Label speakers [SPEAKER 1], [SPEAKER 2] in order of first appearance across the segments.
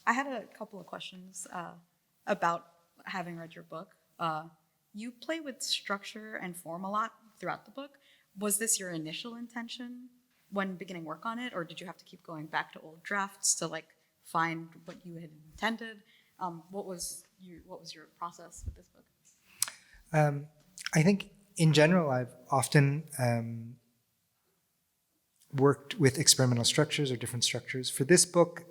[SPEAKER 1] I had a couple of questions about having read your book. You play with structure and form a lot throughout the book. Was this your initial intention when beginning work on it, or did you have to keep going back to old drafts to like find what you had intended? What was your process with this book?
[SPEAKER 2] I think in general, I've often worked with experimental structures or different structures. For this book,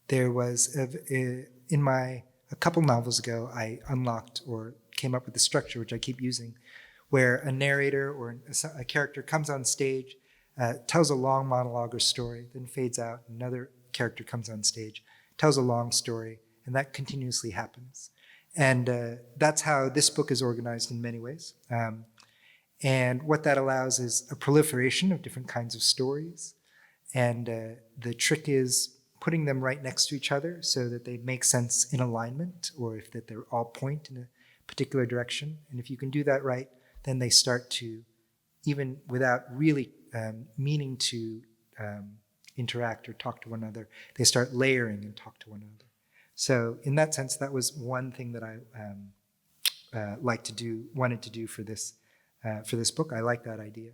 [SPEAKER 2] there was a couple novels ago, I unlocked or came up with a structure which I keep using, where a narrator or a character comes on stage, tells a long monologue or story, then fades out. Another character comes on stage, tells a long story, and that continuously happens. And that's how this book is organized in many ways. And what that allows is a proliferation of different kinds of stories. And the trick is putting them right next to each other so that they make sense in alignment, or if that they're all point in a particular direction. And if you can do that right, then they start to, even without really meaning to interact or talk to one another, they start layering and talk to one another. So in that sense, that was one thing that I wanted to do for this book. I like that idea.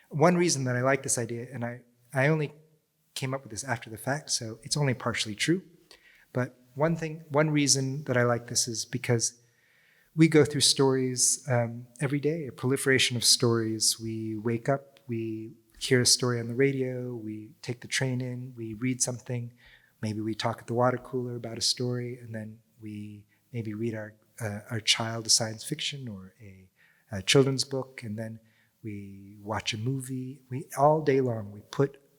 [SPEAKER 2] One reason that I like this idea, and I only came up with this after the fact, so it's only partially true, but one reason that I like this is because we go through stories every day, a proliferation of stories. We wake up, we hear a story on the radio, we take the train in, we read something, maybe we talk at the water cooler about a story, and then we maybe read our child a science fiction or a children's book, and then we watch a movie. All day long,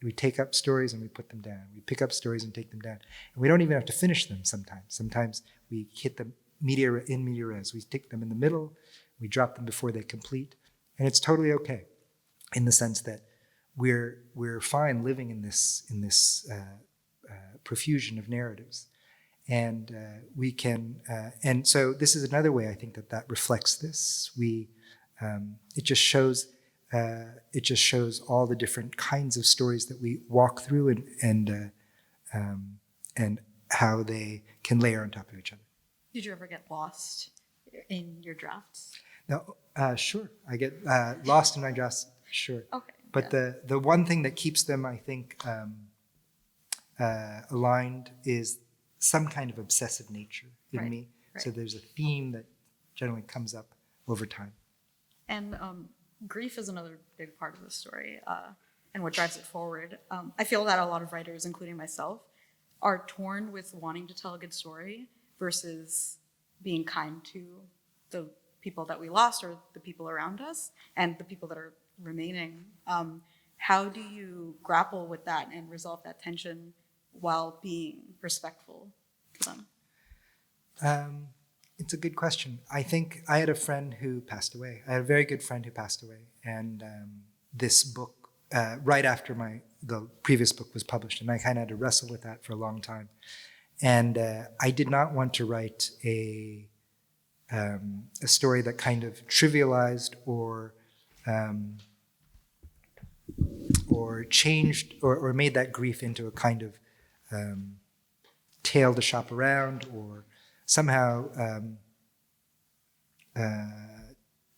[SPEAKER 2] we take up stories and we put them down. We pick up stories and take them down. And we don't even have to finish them sometimes. Sometimes we hit them in media res. We stick them in the middle, we drop them before they complete. And it's totally okay in the sense that we're fine living in this profusion of narratives. And we can, and so this is another way I think that reflects this. It just shows all the different kinds of stories that we walk through and how they can layer on top of each other.
[SPEAKER 1] Did you ever get lost in your drafts?
[SPEAKER 2] No, sure. I get lost in my drafts, sure. Okay. But yeah. The one thing that keeps them, I think, aligned is some kind of obsessive nature in me. Right. So there's a theme that generally comes up over time.
[SPEAKER 1] And grief is another big part of the story and what drives it forward. I feel that a lot of writers, including myself, are torn with wanting to tell a good story versus being kind to the people that we lost or the people around us and the people that are remaining. How do you grapple with that and resolve that tension while being respectful to them?
[SPEAKER 2] It's a good question. I think I had a friend who passed away. I had a very good friend who passed away. And this book, right after the previous book was published, and I kind of had to wrestle with that for a long time. And I did not want to write a story that kind of trivialized or changed or made that grief into a kind of tale to shop around, or somehow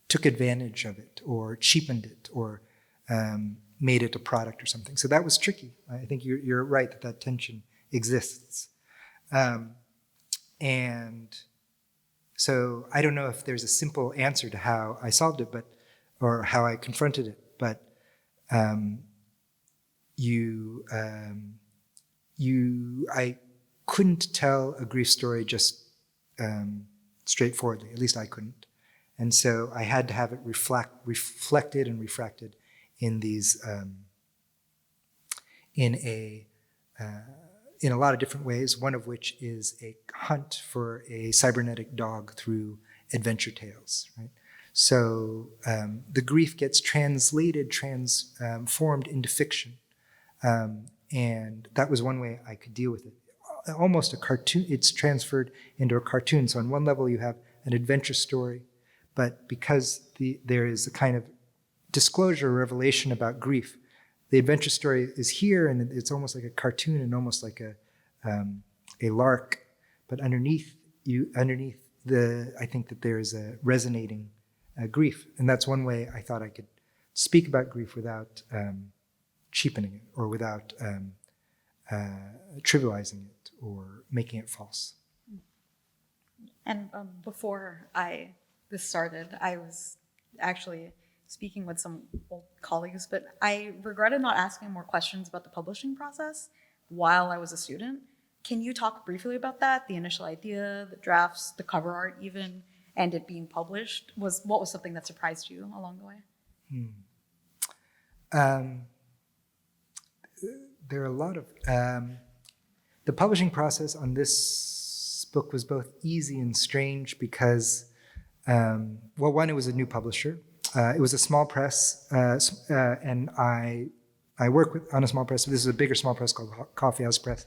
[SPEAKER 2] took advantage of it or cheapened it or made it a product or something. So that was tricky. I think you're right that tension exists. And so I don't know if there's a simple answer to how I solved it, or how I confronted it, but I couldn't tell a grief story just straightforwardly. At least I couldn't. And so I had to have it reflected and refracted in these in a lot of different ways, one of which is a hunt for a cybernetic dog through adventure tales, right? So the grief gets transformed into fiction. And that was one way I could deal with it. Almost a cartoon, it's transferred into a cartoon. So on one level you have an adventure story, but because there is a kind of disclosure or revelation about grief, the adventure story is here, and it's almost like a cartoon and almost like a lark, but underneath I think that there is a resonating grief, and that's one way I thought I could speak about grief without cheapening it or without trivializing it or making it false.
[SPEAKER 1] And before this started, I was actually speaking with some old colleagues, but I regretted not asking more questions about the publishing process while I was a student. Can you talk briefly about that? The initial idea, the drafts, the cover art even, and it being published. What was something that surprised you along the way?
[SPEAKER 2] There are a lot of... the publishing process on this book was both easy and strange because, well, one, it was a new publisher. It was a small press, and I work on a small press. This is a bigger small press called Coffee House Press.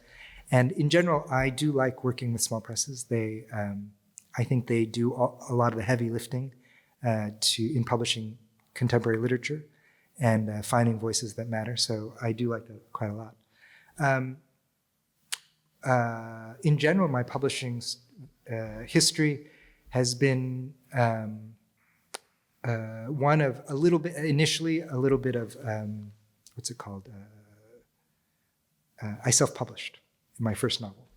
[SPEAKER 2] And in general, I do like working with small presses. I think they do a lot of the heavy lifting in publishing contemporary literature and finding voices that matter. So I do like that quite a lot. In general, my publishing history has been one of a little bit of what's it called? I self-published my first novel,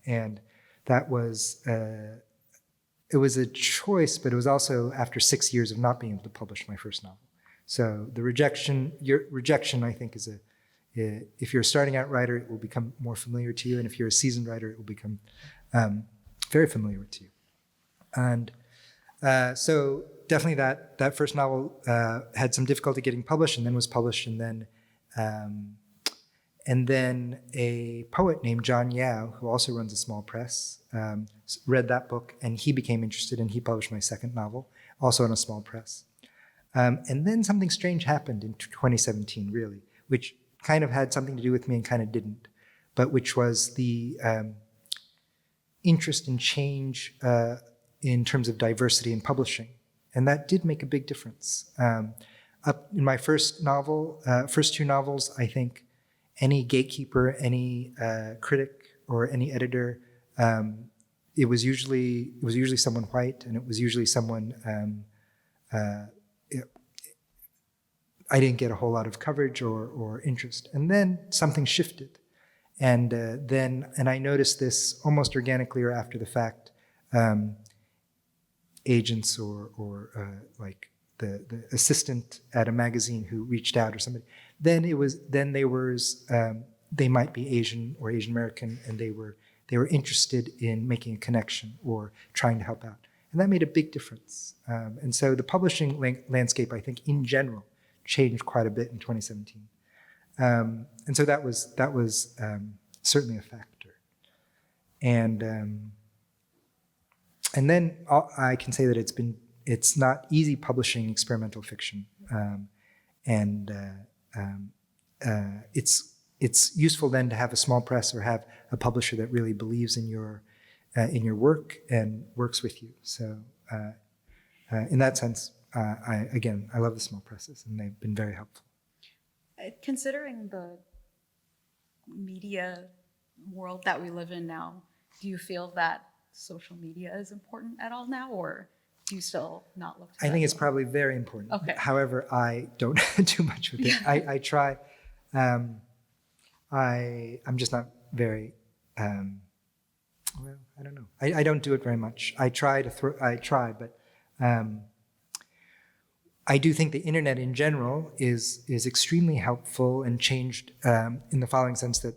[SPEAKER 2] and that was it was a choice, but it was also after 6 years of not being able to publish my first novel. So the your rejection, I think, is if you're a starting out writer, it will become more familiar to you, and if you're a seasoned writer, it will become very familiar to you. And so definitely that first novel had some difficulty getting published, and then was published, and then a poet named John Yao, who also runs a small press, read that book, and he became interested, and he published my second novel, also on a small press. And then something strange happened in 2017, really, which kind of had something to do with me and kind of didn't, but which was the interest in change in terms of diversity in publishing. And that did make a big difference. Up in my first two novels, I think any gatekeeper, any critic, or any editor, it was usually someone white, and it was usually someone. I didn't get a whole lot of coverage or interest, and then something shifted, and I noticed this almost organically or after the fact. Agents or like the assistant at a magazine who reached out or somebody. They might be Asian or Asian American, and they were interested in making a connection or trying to help out, and that made a big difference. And so the publishing landscape, I think, in general, changed quite a bit in 2017, and so that was certainly a factor. And then I can say that it's not easy publishing experimental fiction, it's useful then to have a small press or have a publisher that really believes in your work and works with you. So in that sense, I love the small presses, and they've been very helpful.
[SPEAKER 1] Considering the media world that we live in now, do you feel that social media is important at all now, or do you still not look to that?
[SPEAKER 2] I think it's probably very important.
[SPEAKER 1] Okay.
[SPEAKER 2] However, I don't do much with it. I try. I'm just not very. Well, I don't know. I don't do it very much. I try, but I do think the internet in general is extremely helpful and changed in the following sense that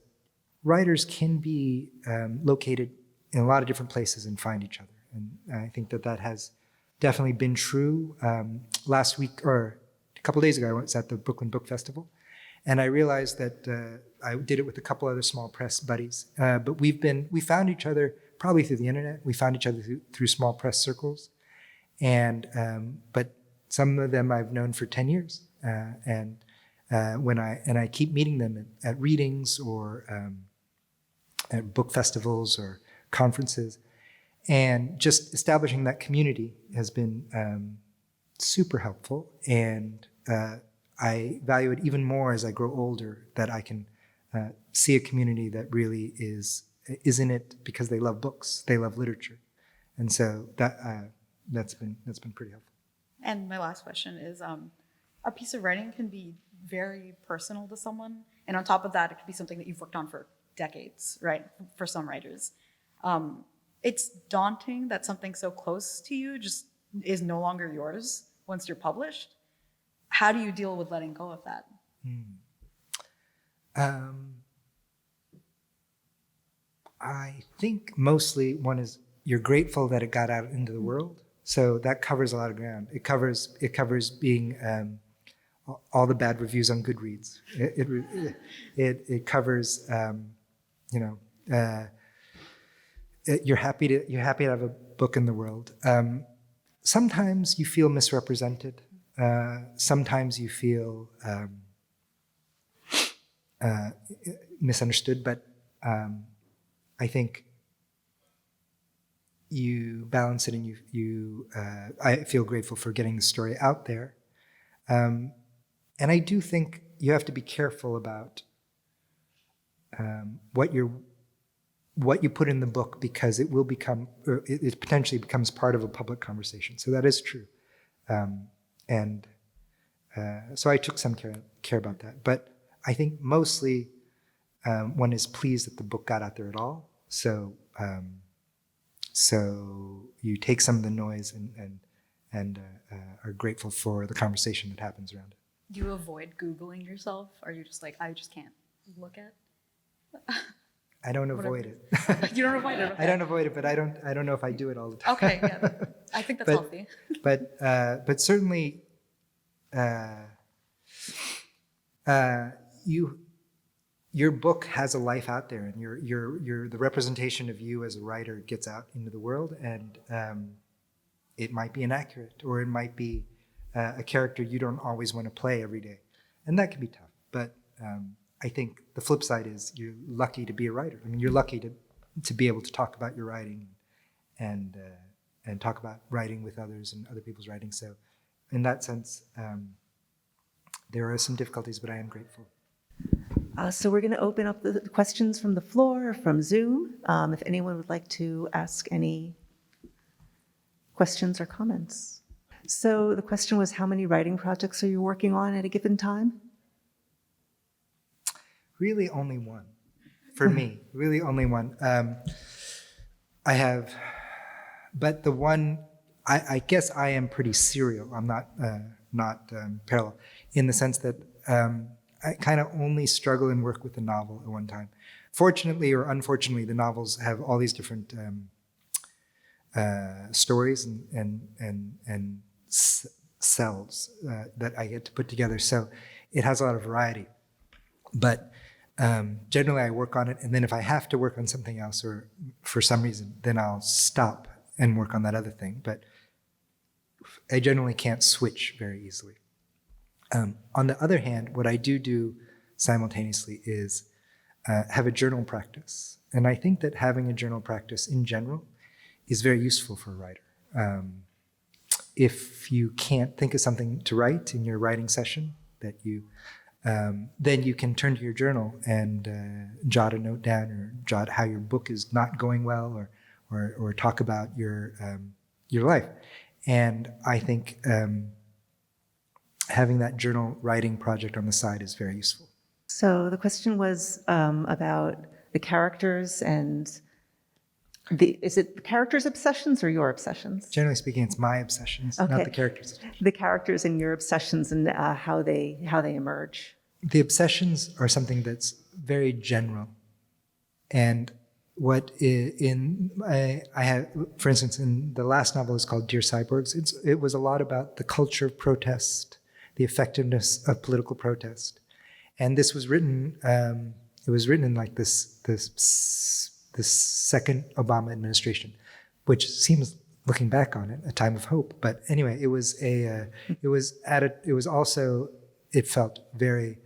[SPEAKER 2] writers can be located in a lot of different places and find each other. And I think that has definitely been true. Last week, or a couple of days ago, I was at the Brooklyn Book Festival, and I realized that I did it with a couple other small press buddies. But we found each other probably through the internet. We found each other through small press circles, but some of them I've known for 10 years. And I keep meeting them at readings or at book festivals or conferences, and just establishing that community has been super helpful, and I value it even more as I grow older, that I can see a community that really is is in it because they love books, they love literature, and so that's been pretty helpful.
[SPEAKER 1] And my last question is, a piece of writing can be very personal to someone, and on top of that, it could be something that you've worked on for decades, right? For some writers, it's daunting that something so close to you just is no longer yours once you're published. How do you deal with letting go of that?
[SPEAKER 2] I think mostly one is you're grateful that it got out into the world. So that covers a lot of ground. It covers being all the bad reviews on Goodreads. It covers you're happy to have a book in the world. Sometimes you feel misrepresented. Sometimes you feel misunderstood. But I think you balance it, and I feel grateful for getting the story out there. And I do think you have to be careful about what you put in the book, because it will become, or it potentially becomes part of a public conversation. So that is true. So I took some care about that. But I think mostly one is pleased that the book got out there at all. So you take some of the noise and are grateful for the conversation that happens around it.
[SPEAKER 1] Do you avoid Googling yourself? Or are you just like, I just can't look at?
[SPEAKER 2] I don't avoid it.
[SPEAKER 1] You don't avoid it? Okay.
[SPEAKER 2] I don't avoid it, but I don't know if I do it all the time.
[SPEAKER 1] Okay, yeah. I think that's healthy.
[SPEAKER 2] But certainly, your book has a life out there, and the representation of you as a writer gets out into the world, and it might be inaccurate, or it might be a character you don't always want to play every day, and that can be tough. But I think the flip side is you're lucky to be a writer. I mean, you're lucky to be able to talk about your writing and talk about writing with others and other people's writing. So in that sense, there are some difficulties, but I am grateful.
[SPEAKER 3] So we're going to open up the questions from the floor, from Zoom. If anyone would like to ask any questions or comments. So the question was, how many writing projects are you working on at a given time?
[SPEAKER 2] Really only one. For me, really only one. I have, but the one, I guess I am pretty serial. I'm not parallel, in the sense that I kind of only struggle and work with a novel at one time. Fortunately or unfortunately, the novels have all these different stories and cells that I get to put together. So it has a lot of variety. But generally I work on it, and then if I have to work on something else, or for some reason, then I'll stop and work on that other thing. But I generally can't switch very easily. On the other hand, what I do simultaneously is have a journal practice. And I think that having a journal practice in general is very useful for a writer. If you can't think of something to write in your writing session, then you can turn to your journal and jot a note down, or jot how your book is not going well, or talk about your life. And I think having that journal writing project on the side is very useful.
[SPEAKER 3] So the question was about the characters, and is it the characters' obsessions or your obsessions?
[SPEAKER 2] Generally speaking, it's my obsessions,
[SPEAKER 3] Okay.
[SPEAKER 2] not the characters.
[SPEAKER 3] The characters and your obsessions, and how they emerge.
[SPEAKER 2] The obsessions are something that's very general. And what I have, for instance, in the last novel is called Dear Cyborgs. It was a lot about the culture of protest, the effectiveness of political protest. And this was written, it was written in like this second Obama administration, which seems, looking back on it, a time of hope. But anyway, it felt very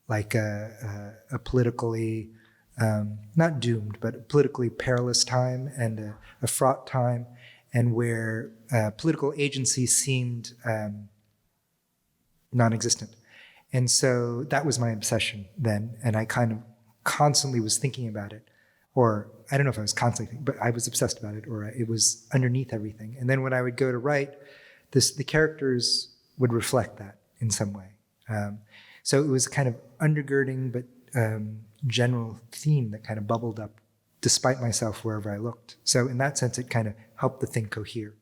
[SPEAKER 2] like a politically, not doomed, but a politically perilous time, and a fraught time, and where political agency seemed non-existent. And so that was my obsession then, and I kind of constantly was thinking about it. or I don't know if I was constantly thinking, but I was obsessed about it, or it was underneath everything. And then when I would go to write, the characters would reflect that in some way. So it was kind of undergirding, but general theme that kind of bubbled up despite myself wherever I looked. So in that sense, it kind of helped the thing cohere.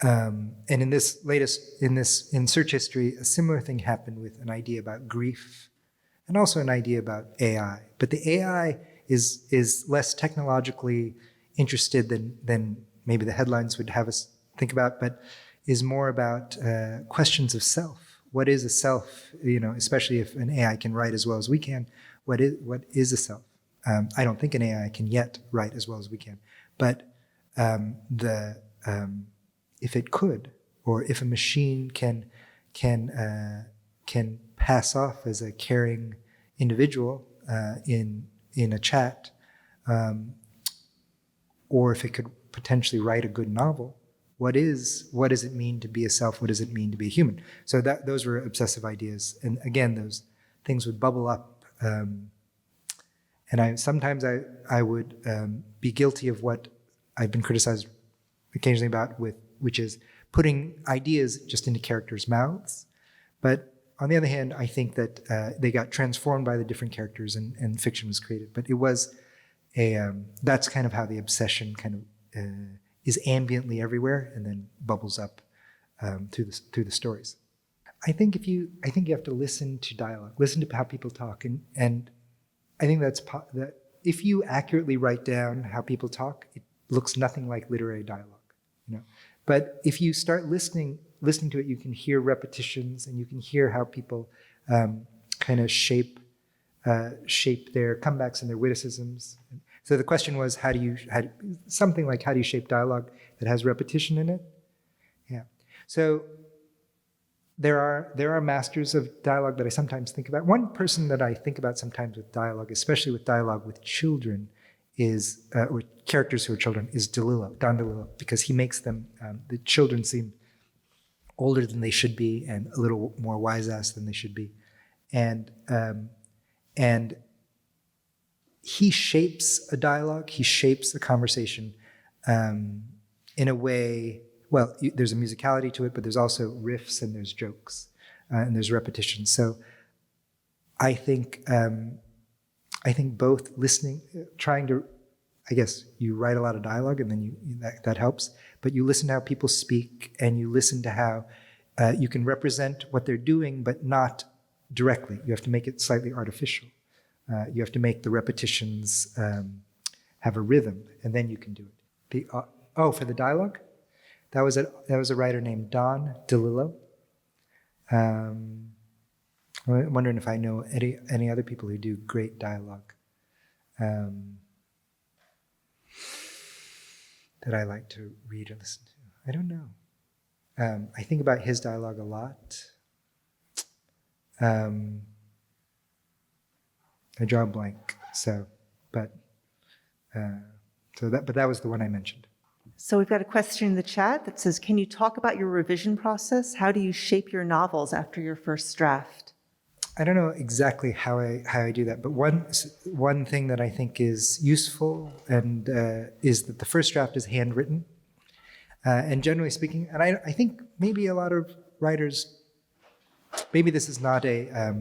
[SPEAKER 2] And in search history, a similar thing happened with an idea about grief and also an idea about AI. But the AI is less technologically interested than maybe the headlines would have us think about, but is more about questions of self. What is a self? Especially if an AI can write as well as we can, what is a self? I don't think an AI can yet write as well as we can, but if it could, or if a machine can pass off as a caring individual in a chat, or if it could potentially write a good novel, what does it mean to be a self? What does it mean to be a human? So those were obsessive ideas, and again, those things would bubble up. And sometimes I would be guilty of what I've been criticized occasionally about, which is putting ideas just into characters' mouths. But on the other hand, I think that they got transformed by the different characters and fiction was created. But it was that's kind of how the obsession kind of is ambiently everywhere and then bubbles up through the stories. I think you have to listen to dialogue, listen to how people talk, and I think that if you accurately write down how people talk, it looks nothing like literary dialogue. But if you start listening to it, you can hear repetitions and you can hear how people kind of shape their comebacks and their witticisms. So the question was, how do you shape dialogue that has repetition in it? Yeah. So there are masters of dialogue that I sometimes think about. One person that I think about sometimes with dialogue, especially with dialogue with children, is or characters who are children, is Don DeLillo, because he makes them the children seem older than they should be and a little more wise-ass than they should be, and he shapes a dialogue, he shapes a conversation in a way. Well, there's a musicality to it, but there's also riffs and there's jokes and there's repetition. So I think both listening, trying to, I guess you write a lot of dialogue and then that helps, but you listen to how people speak and you listen to how you can represent what they're doing, but not directly. You have to make it slightly artificial. You have to make the repetitions have a rhythm, and then you can do it. For the dialogue, that was a writer named Don DeLillo. I'm wondering if I know any other people who do great dialogue that I like to read or listen to. I don't know. I think about his dialogue a lot. I draw a blank. But that was the one I mentioned.
[SPEAKER 3] So we've got a question in the chat that says, can you talk about your revision process? How do you shape your novels after your first draft?
[SPEAKER 2] I don't know exactly how I do that, but one thing that I think is useful and is that the first draft is handwritten. And generally speaking, and I think maybe a lot of writers, maybe this is not a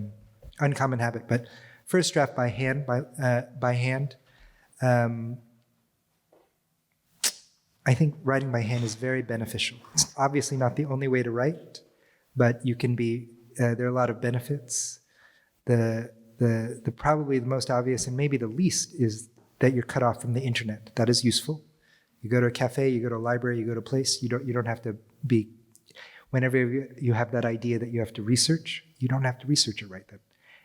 [SPEAKER 2] uncommon habit, but first draft by hand. I think writing by hand is very beneficial. It's obviously not the only way to write, but you can be. There are a lot of benefits. The probably the most obvious and maybe the least is that you're cut off from the internet. That is useful. You go to a cafe, you go to a library, you go to a place. You don't have to be. Whenever you have that idea that you have to research, you don't have to research it right then.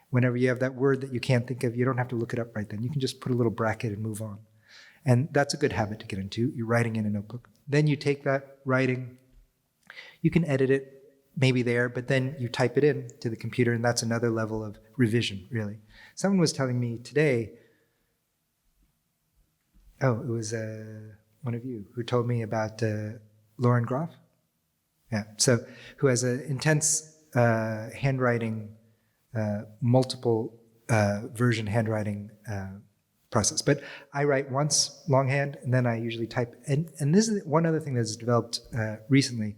[SPEAKER 2] Whenever you have that word that you can't think of, you don't have to look it up right then. You can just put a little bracket and move on. And that's a good habit to get into. You're writing in a notebook. Then you take that writing, you can edit it maybe there, but then you type it in to the computer, and that's another level of revision, really. Someone was telling me today, it was one of you who told me about Lauren Groff. Yeah, so who has an intense handwriting, multiple version handwriting process. But I write once longhand, and then I usually type. And this is one other thing that's developed recently.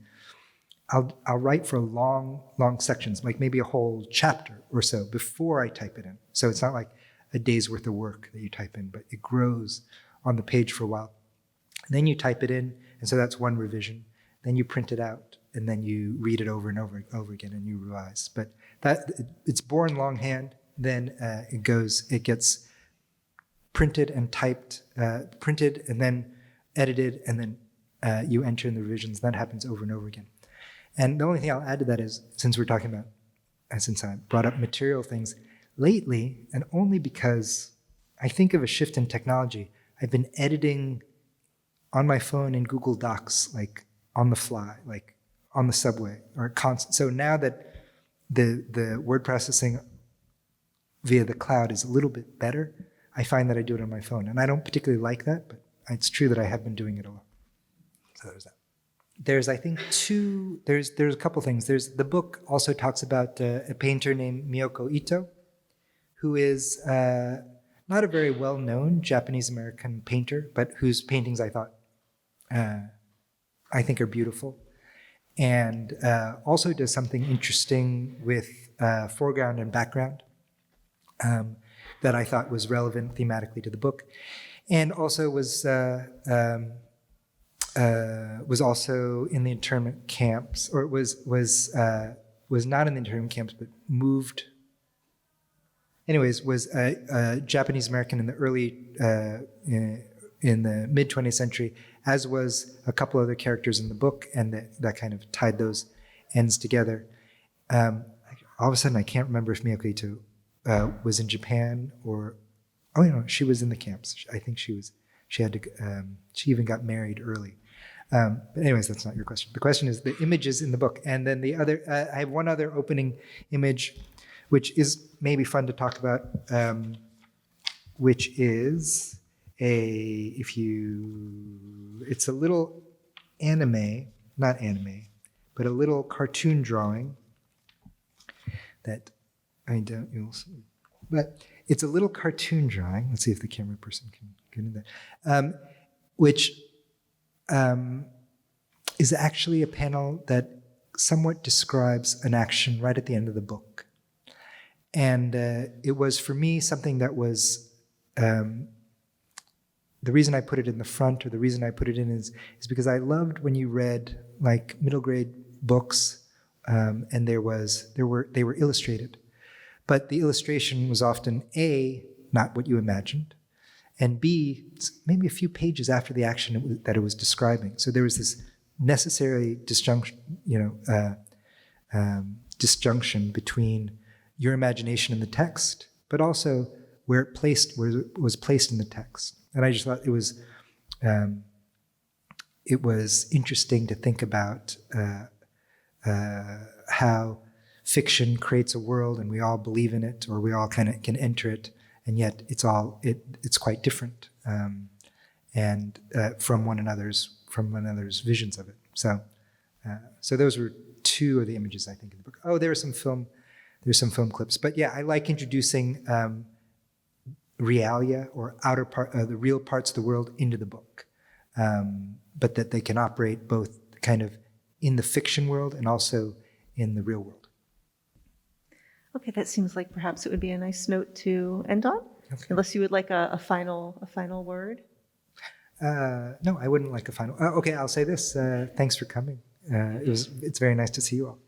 [SPEAKER 2] I'll write for long sections, like maybe a whole chapter or so before I type it in. So it's not like a day's worth of work that you type in, but it grows on the page for a while. And then you type it in, and so that's one revision. Then you print it out, and then you read it over and over again, and you revise. But it's born longhand. Then it gets printed and typed, printed and then edited, and then you enter in the revisions. That happens over and over again. And the only thing I'll add to that is, since I brought up material things lately, and only because I think of a shift in technology, I've been editing on my phone in Google Docs, like on the fly, like on the subway or constant. So now that the word processing via the cloud is a little bit better, I find that I do it on my phone. And I don't particularly like that, but it's true that I have been doing it a lot. So there's that. There's, I think, there's a couple things. The book also talks about a painter named Miyoko Ito, who is not a very well-known Japanese-American painter, but whose paintings I think are beautiful. And also does something interesting with foreground and background that I thought was relevant thematically to the book. And also was also in the internment camps, or was not in the internment camps, but moved. Anyways, was a Japanese American in the early in the mid 20th century, as was a couple other characters in the book, and that kind of tied those ends together. All of a sudden, I can't remember if Miyoko Ito was in Japan or. Oh, she was in the camps. I think she was. She had to. She even got married early. But anyways, that's not your question. The question is the images in the book. And then the other, I have one other opening image, which is maybe fun to talk about, which is it's a little not anime, but a little cartoon drawing that you'll see. But it's a little cartoon drawing. Let's see if the camera person can get into that. Which is actually a panel that somewhat describes an action right at the end of the book. And it was, for me, something that was, the reason I put it in the front, or the reason I put it in is because I loved when you read like middle grade books, and they were illustrated. But the illustration was often A, not what you imagined, and B, maybe a few pages after the action that it was describing. So there was this necessary disjunction between your imagination and the text, but also where it was placed in the text. And I just thought it was interesting to think about how fiction creates a world, and we all believe in it, or we all kind of can enter it, and yet it's quite different, and from one another's visions of it. So those were two of the images I think in the book. Oh, there's some film clips, but yeah, I like introducing realia, or outer part, the real parts of the world, into the book, but that they can operate both kind of in the fiction world and also in the real world.
[SPEAKER 3] Okay, that seems like perhaps it would be a nice note to end on, unless you would like a final word.
[SPEAKER 2] No, I wouldn't like a final. Okay, I'll say this. Thanks for coming. It's very nice to see you all.